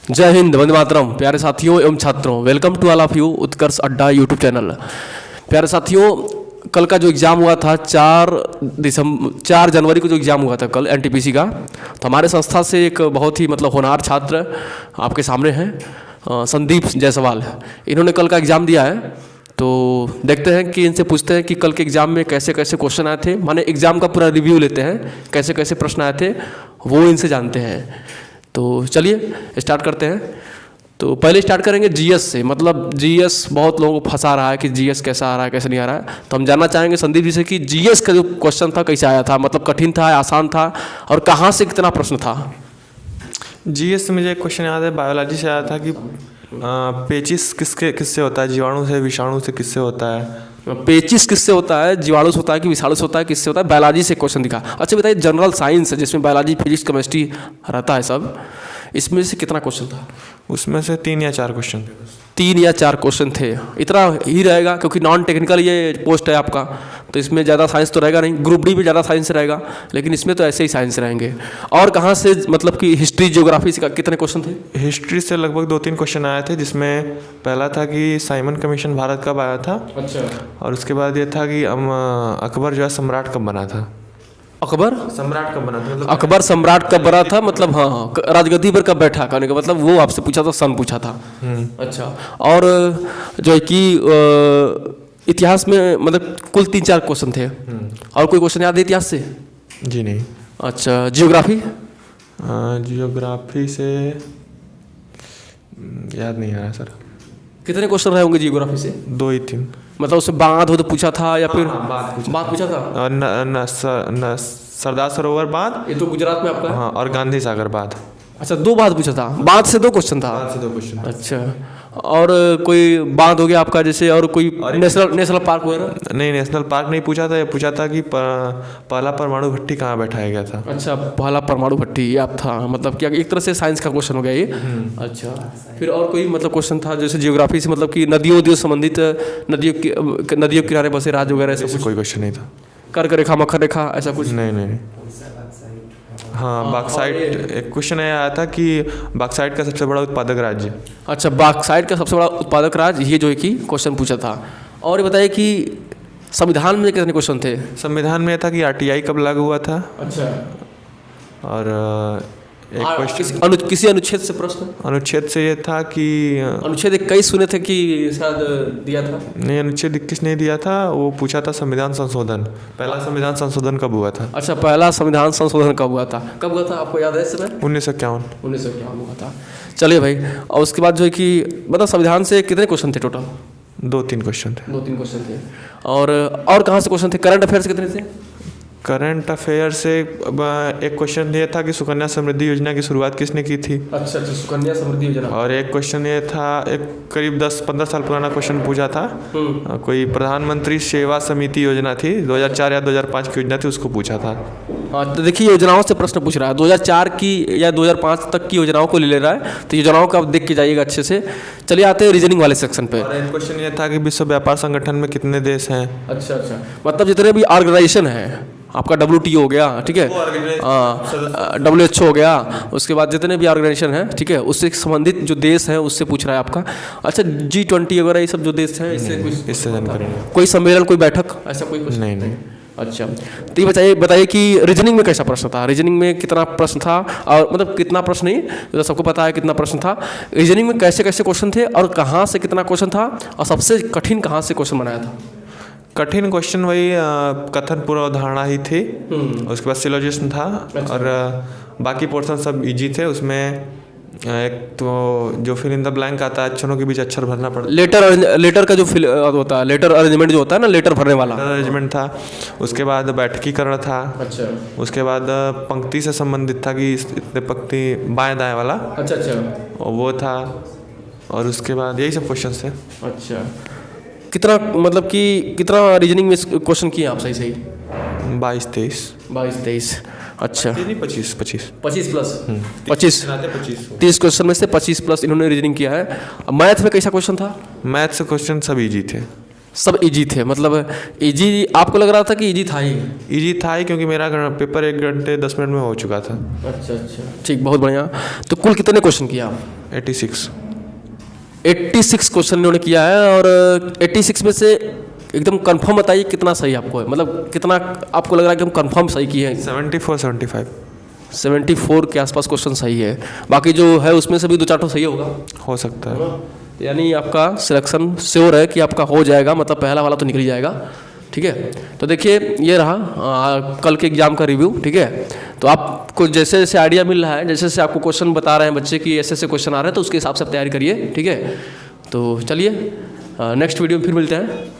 जय हिंद, वंदे मातरम। प्यारे साथियों एवं छात्रों, welcome to all of you Utkarsh Adda YouTube channel. प्यारे साथियों, कल का जो एग्ज़ाम हुआ था 4 जनवरी को जो एग्ज़ाम हुआ था कल एनटीपीसी का, तो हमारे संस्था से एक बहुत ही होनहार छात्र आपके सामने हैं, संदीप जायसवाल। इन्होंने कल का एग्ज़ाम दिया है, तो देखते हैं कि इनसे पूछते हैं कि कल के एग्ज़ाम में कैसे कैसे क्वेश्चन आए थे। माने एग्ज़ाम का पूरा रिव्यू लेते हैं, कैसे कैसे प्रश्न आए थे वो इनसे जानते हैं। तो चलिए स्टार्ट करते हैं। तो पहले स्टार्ट करेंगे जीएस से। मतलब जीएस बहुत लोगों को फंसा रहा है कि जीएस कैसा आ रहा है, कैसे नहीं आ रहा है। तो हम जानना चाहेंगे संदीप जी से कि जीएस का जो क्वेश्चन था कैसे आया था, मतलब कठिन था, आसान था, और कहाँ से कितना प्रश्न था। जीएस से मुझे एक क्वेश्चन याद है, बायोलॉजी से आया था कि पेचिस किससे होता है, जीवाणु से, विषाणु से, किससे होता है। पेचिस किससे होता है, जीवाणु से होता है कि विषाणु से होता है, किससे होता है। बायोलॉजी से क्वेश्चन दिखा। अच्छा बताइए, जनरल साइंस है जिसमें बायोलॉजी, फिजिक्स, केमिस्ट्री रहता है सब, इसमें से कितना क्वेश्चन था। उसमें से 3 या 4 क्वेश्चन थे। 3 या 4 क्वेश्चन थे, इतना ही रहेगा क्योंकि नॉन टेक्निकल ये पोस्ट है आपका, तो इसमें ज़्यादा साइंस तो रहेगा नहीं। ग्रुप डी में ज़्यादा साइंस रहेगा, लेकिन इसमें तो ऐसे ही साइंस रहेंगे। और कहाँ से, मतलब कि हिस्ट्री, ज्योग्राफी से कितने क्वेश्चन थे। हिस्ट्री से लगभग 2-3 क्वेश्चन आए थे, जिसमें पहला था कि साइमन कमीशन भारत कब आया था। अच्छा। और उसके बाद ये था कि अकबर जो है सम्राट कब बना था। अकबर सम्राट कब बना था, मतलब अकबर सम्राट कब बना था, मतलब हाँ, राजगद्दी पर कब बैठा, कहने का मतलब वो आपसे पूछा था, सन पूछा था। अच्छा। और जो है कि इतिहास में मतलब कुल 3-4 क्वेश्चन थे। और कोई क्वेश्चन याद है इतिहास से। जी नहीं। अच्छा, जियोग्राफी। जियोग्राफी से याद नहीं आ रहा सर। कितने क्वेश्चन रहे होंगे जियोग्राफी से। 2 ही 3। मतलब उससे बांध हो तो पूछा था या फिर बात पूछा था। और सरदार सरोवर बांध, ये तो गुजरात में आपका है। हाँ, और गांधी सागर बांध। अच्छा, 2 बांध पूछा था, बांध से 2 क्वेश्चन था। बांध से 2 क्वेश्चन। अच्छा। और कोई बांध हो गया आपका जैसे, और कोई नेशनल पार्क वगैरह। नहीं, नेशनल पार्क नहीं पूछा था। ये पूछा था कि पहला परमाणु भट्टी कहाँ बैठाया गया था। अच्छा, पहला परमाणु भट्टी ये आप था, मतलब क्या एक तरह से साइंस का क्वेश्चन हो गया ये। अच्छा। फिर और कोई मतलब क्वेश्चन था जैसे जियोग्राफी से, मतलब कि नदियों संबंधित, नदियों के किनारे बसे राज्य वगैरह, ऐसा कुछ। कोई क्वेश्चन नहीं था। कर्क रेखा, मकर रेखा, ऐसा कुछ। नहीं। हाँ, बॉक्साइट एक क्वेश्चन आया था कि बॉक्साइट का सबसे बड़ा उत्पादक राज्य। अच्छा, बॉक्साइट का सबसे बड़ा उत्पादक राज्य, ये जो है कि क्वेश्चन पूछा था। और ये बताइए कि संविधान में कितने क्वेश्चन थे। संविधान में था कि आरटीआई कब लागू हुआ था। अच्छा। और एक क्वेश्चन किसी अनुच्छेद से प्रश्न। अनुच्छेद से ये था कि अनुच्छेद 21 सुने थे कि शायद दिया था। नहीं, अनुच्छेद 21 नहीं दिया था। वो पूछा था संविधान संशोधन, पहला संविधान संशोधन कब हुआ था। अच्छा, पहला संविधान संशोधन कब हुआ था, आपको याद है इस समय। 1951 हुआ था। चलिए भाई, और उसके बाद जो है कि मतलब संविधान से कितने क्वेश्चन थे टोटल। 2-3 क्वेश्चन थे। 2-3 क्वेश्चन थे। और कहाँ से क्वेश्चन थे, करंट अफेयर से कितने थे। करंट अफेयर से एक क्वेश्चन ये था कि सुकन्या समृद्धि योजना की शुरुआत किसने की थी। अच्छा, सुकन्या समृद्धि योजना। और एक क्वेश्चन ये था, एक करीब 10-15 साल पुराना क्वेश्चन पूछा था, कोई प्रधानमंत्री सेवा समिति योजना थी, 2004 या 2005 की योजना थी, उसको पूछा था। हाँ, तो देखिए योजनाओं से प्रश्न पूछ रहा है, 2004 की या 2005 तक की योजनाओं को ले रहा है, तो योजनाओं का आप देख के जाइएगा अच्छे से। चलिए आते हैं रीजनिंग वाले सेक्शन पे। और एक क्वेश्चन ये था कि विश्व व्यापार संगठन में कितने देश हैं। अच्छा, मतलब जितने भी ऑर्गेनाइजेशन है आपका, WTO हो गया, ठीक है, WHO हो गया, उसके बाद जितने भी ऑर्गेनाइजेशन हैं, ठीक है, उससे संबंधित जो देश हैं उससे पूछ रहा है आपका। अच्छा, G20 वगैरह ये सब जो देश हैं, इससे जानकारी नहीं। कोई सम्मेलन, कोई बैठक, ऐसा कोई कुछ नहीं। अच्छा, तो ये बताइए कि रीजनिंग में कैसा प्रश्न था, रीजनिंग में कितना प्रश्न था, और मतलब कितना प्रश्न नहीं, तो सबको पता है कितना प्रश्न था। रीजनिंग में कैसे कैसे क्वेश्चन थे और कहाँ से कितना क्वेश्चन था, और सबसे कठिन कहाँ से क्वेश्चन बनाया था। कठिन क्वेश्चन वही कथन पूर्व अवधारणा ही थी, उसके बाद सिलोजिज्म था। अच्छा। और बाकी पोर्शन सब इजी थे। उसमें एक तो जो फिल इन द ब्लैंक आता है, अक्षरों के बीच अक्षर भरना पड़ता है। लेटर का जो फिल होता है, लेटर अरेंजमेंट जो होता है ना, लेटर भरने वाला अरेंजमेंट था। उसके बाद बैठकीकरण था। अच्छा। उसके बाद पंक्ति से संबंधित था कि इतने पंक्ति बाएं दाएं वाला। अच्छा। और वो था। और उसके बाद यही सब क्वेश्चन थे। अच्छा, कितना मतलब कि कितना रीजनिंग में क्वेश्चन किए आप सही 22-23। अच्छा, 25 प्लस 25 30 क्वेश्चन में से 25 प्लस इन्होंने रीजनिंग किया है। मैथ में कैसा क्वेश्चन था। मैथ से क्वेश्चन सब इजी थे। सब इजी थे, मतलब इजी आपको लग रहा था कि इजी था ही? इजी था ही, क्योंकि मेरा पेपर 1 घंटे 10 मिनट में हो चुका था। अच्छा, ठीक, बहुत बढ़िया। तो कुल कितने क्वेश्चन किया आप? 86। 86 क्वेश्चन इन्होंने किया है, और 86 में से एकदम कंफर्म बताइए कितना सही आपको है, मतलब कितना आपको लग रहा है कि हम कंफर्म सही किए हैं? 74 75। 74 के आसपास क्वेश्चन सही है, बाकी जो है उसमें से भी 2-4 तो सही होगा। हो सकता है। यानी आपका सिलेक्शन श्योर है कि आपका हो जाएगा, मतलब पहला वाला तो निकल ही जाएगा। ठीक है, तो देखिए ये रहा कल के एग्ज़ाम का रिव्यू। ठीक है, तो आपको जैसे जैसे आइडिया मिल रहा है, जैसे जैसे आपको क्वेश्चन बता रहे हैं बच्चे कि ऐसे ऐसे क्वेश्चन आ रहे हैं, तो उसके हिसाब से तैयारी करिए। ठीक है, तो चलिए नेक्स्ट वीडियो में फिर मिलते हैं।